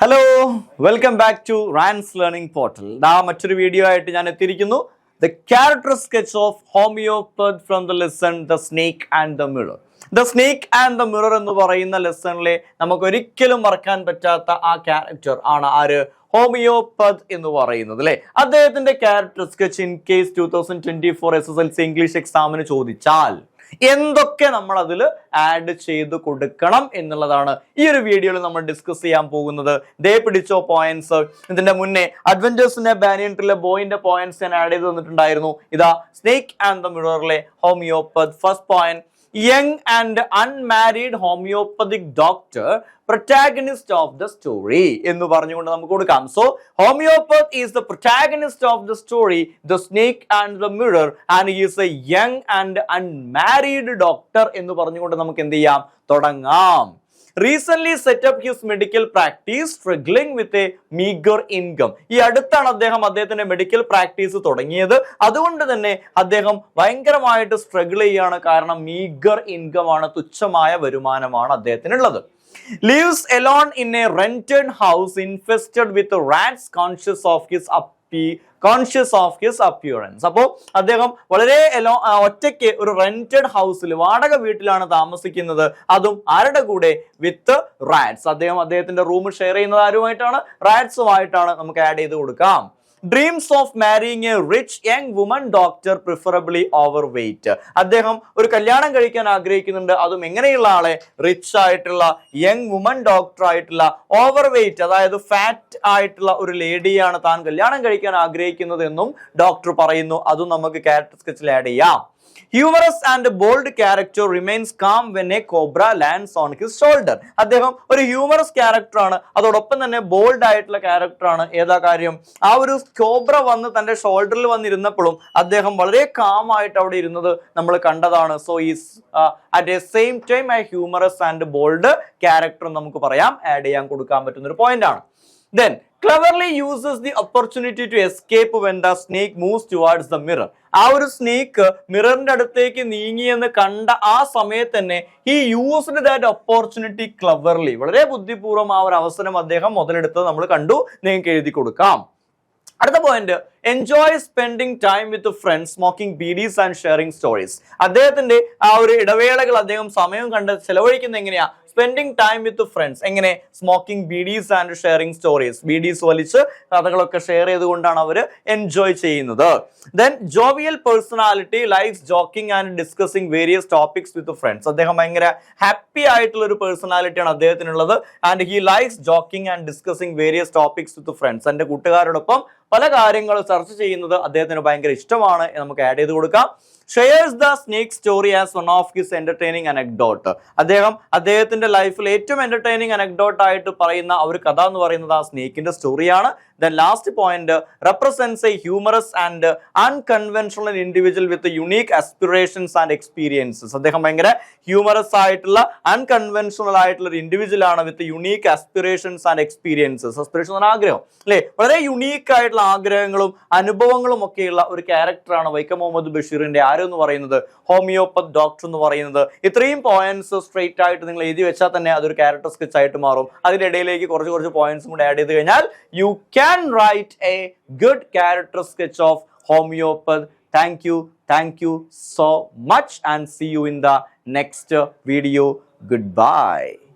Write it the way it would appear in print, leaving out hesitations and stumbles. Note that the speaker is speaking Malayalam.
Hello, welcome back to Rans learning portal. മറ്റൊരു വീഡിയോ ആയിട്ട് ഞാൻ എത്തിയിരിക്കുന്നു. The character sketch of homeopath from the lesson the snake and the mirror. The snake and the mirror എന്ന് പറയുന്ന ലെസണിലെ നമുക്ക് ഒരിക്കലും മറക്കാൻ പറ്റാത്ത ആ ക്യാരക്ടർ ആണ് ആര്? ഹോമിയോപ്പത്ത് എന്ന് പറയുന്നത് അല്ലെ. അദ്ദേഹത്തിന്റെ character sketch in case 2024 SSLC English എക്സാമിന് ചോദിച്ചാൽ എന്തൊക്കെ നമ്മൾ അതിൽ ആഡ് ചെയ്ത് കൊടുക്കണം എന്നുള്ളതാണ് ഈ ഒരു വീഡിയോയിൽ നമ്മൾ ഡിസ്കസ് ചെയ്യാൻ പോകുന്നത്. ദേ പിടിച്ചോ പോയിന്റ്സ്. ഇതിന്റെ മുന്നേ അഡ്വഞ്ചേഴ്സിന്റെ ബാനിയൻട്രിലെ ബോയിന്റെ പോയിന്റ്സ് ഞാൻ ആഡ് ചെയ്ത് തന്നിട്ടുണ്ടായിരുന്നു. ഇതാ സ്നേക്ക് ആൻഡ് ദ മിററിലെ homeopath. First point, young and unmarried homeopathic doctor protagonist of the story എന്ന് പറഞ്ഞുകൊണ്ട് നമുക്ക് കൊടുക്കാം. So Homeopath is the protagonist of the story, The Snake and the Mirror, and he is a young and unmarried doctor എന്ന് പറഞ്ഞുകൊണ്ട് നമുക്ക് എന്ത് ചെയ്യാം? തുടങ്ങാം. Recently set up his medical practice, struggling with a meager income. ഈ അടുത്താണ് അദ്ദേഹത്തിന്റെ മെഡിക്കൽ പ്രാക്ടീസ് തുടങ്ങിയത്. അതുകൊണ്ട് തന്നെ അദ്ദേഹം ഭയങ്കരമായിട്ട് സ്ട്രഗിൾ ചെയ്യാണ്. കാരണം മീഗർ ഇൻകം ആണ്, തുച്ഛമായ വരുമാനമാണ് അദ്ദേഹത്തിനുള്ളത്. Lives alone in a rented house infested with rats, conscious of his appearance. അപ്പോൾ അദ്ദേഹം വളരെ ഒറ്റയ്ക്ക് ഒരു റെന്റഡ് ഹൗസിൽ, വാടക വീട്ടിലാണ് താമസിക്കുന്നത്. അതും ആരുടെ കൂടെ? വിത്ത് റാറ്റ്സ്. അദ്ദേഹത്തിന്റെ റൂം ഷെയർ ചെയ്യുന്നത് ആരുമായിട്ടാണ്? റാറ്റ്സുമായിട്ടാണ്. നമുക്ക് ആഡ് ചെയ്ത് കൊടുക്കാം. Dreams of marrying A rich young woman doctor, preferably over weight. അദ്ദേഹം ഒരു കല്യാണം കഴിക്കാൻ ആഗ്രഹിക്കുന്നുണ്ട്. അതും എങ്ങനെയുള്ള ആളെ? റിച്ച് ആയിട്ടുള്ള യങ് വുമൺ ഡോക്ടർ ആയിട്ടുള്ള, ഓവർ വെയിറ്റ് അതായത് ഫാറ്റ് ആയിട്ടുള്ള ഒരു ലേഡിയാണ് താൻ കല്യാണം കഴിക്കാൻ ആഗ്രഹിക്കുന്നത് എന്നും ഡോക്ടർ പറയുന്നു. അതും നമുക്ക് ക്യാരക്ടർ സ്കെച്ചിൽ ആഡ് ചെയ്യാം. Humorous and bold character remains calm when a cobra lands on his shoulder. അദ്ദേഹം ഒരു ഹ്യൂമറസ് ക്യാരക്ടർ ആണ്, അതോടൊപ്പം തന്നെ ബോൾഡ് ആയിട്ടുള്ള ക്യാരക്ടർ ആണ്. ഏതാ കാര്യം? ആ ഒരു കോബ്ര വന്ന് തന്റെ ഷോൾഡറിൽ വന്നിരുന്നപ്പോഴും അദ്ദേഹം വളരെ കാം ആയിട്ട് അവിടെ ഇരുന്നത് നമ്മൾ കണ്ടതാണ്. So is at A same time A humorous and bold character നമുക്ക് പറയാം, ആഡ് ചെയ്യാൻ കൊടുക്കാൻ പറ്റുന്ന ഒരു പോയിന്റ് ആണ്. Then cleverly uses the opportunity to escape when the snake moves towards the mirror. ആ ഒരു സ്നേക്ക് മിററിന്റെ അടുത്തേക്ക് നീങ്ങിയെന്ന് കണ്ട ആ സമയത്ത് തന്നെ he used that opportunity cleverly. വളരെ ബുദ്ധിപൂർവ്വം ആ ഒരു അവസരം അദ്ദേഹം മുതലെടുത്തത് നമ്മൾ കണ്ടു. നിങ്ങൾക്ക് എഴുതി കൊടുക്കാം. അടുത്ത point, enjoy spending time with friends, smoking beedis and sharing stories. അദ്ദേഹത്തിന്റെ ആ ഒരു ഇടവേളകൾ അദ്ദേഹം സമയം കണ്ട് ചെലവഴിക്കുന്നത് എങ്ങനെയാ? Spending time with friends. എങ്ങനെ? Smoking beedis and sharing stories. Beedis വലിച്ച് കഥകളൊക്കെ ഷെയർ ചെയ്തുകൊണ്ടാണ് അവർ എൻജോയ് ചെയ്യുന്നത്. Then jovial personality, likes joking and discussing various topics with friends. അദ്ദേഹം ഭയങ്കര ഹാപ്പി ആയിട്ടുള്ള ഒരു പേഴ്സണാലിറ്റിയാണ് അദ്ദേഹത്തിനുള്ളത്. And he likes joking and discussing various topics with friends. എൻ്റെ കൂട്ടുകാരോടൊപ്പം പല കാര്യങ്ങളും ചർച്ച ചെയ്യുന്നത് അദ്ദേഹത്തിന് ഭയങ്കര ഇഷ്ടമാണ്. നമുക്ക് ആഡ് ചെയ്ത് കൊടുക്കാം. Shares the snake story as one of his entertaining anecdote. അദ്ദേഹത്തിന്റെ ലൈഫിൽ ഏറ്റവും എന്റർടൈനിങ് അനക്ഡോട്ട് ആയിട്ട് പറയുന്ന ഒരു കഥ എന്ന് പറയുന്നത് ആ സ്നേക്കിന്റെ സ്റ്റോറിയാണ്. Then last point, represents a humorous and unconventional individual with unique aspirations and experiences. അദ്ദേഹം ഭയങ്കര ഹ്യൂമറസ് ആയിട്ടുള്ള അൺകൺവെൻഷണൽ ആയിട്ടുള്ള ഒരു ഇൻഡിവിജ്വൽ ആണ്, with unique aspirations and experiences. Aspiration എന്ന ആഗ്രഹം അല്ലെ, വളരെ യുണീക്ക് ആയിട്ടുള്ള ആഗ്രഹങ്ങളും അനുഭവങ്ങളും ഒക്കെയുള്ള ഒരു ക്യാരക്ടറാണ് വൈക്കം മുഹമ്മദ് ബഷീറിന്റെ എന്ന് പറയുന്നത്, ഹോമിയോപ്പത്ത് ഡോക്ടർ എന്ന് പറയുന്നത്. ഇത്രയും പോയിന്റ്സ് സ്ട്രെയിറ്റ് ആയിട്ട് നിങ്ങൾ എഴുതി വെച്ചാൽ തന്നെ അതൊരു ക്യാരക്ടർ സ്കെച്ച് ആയിട്ട് മാറും. അതിന്റെ ഇടയിലേക്ക് കുറച്ച് പോയിന്റ്സും കൂടെ ആഡ് ചെയ്ത് കഴിഞ്ഞാൽ you can write a good character sketch of homeopath. Thank you so much and see you in the next video. Goodbye.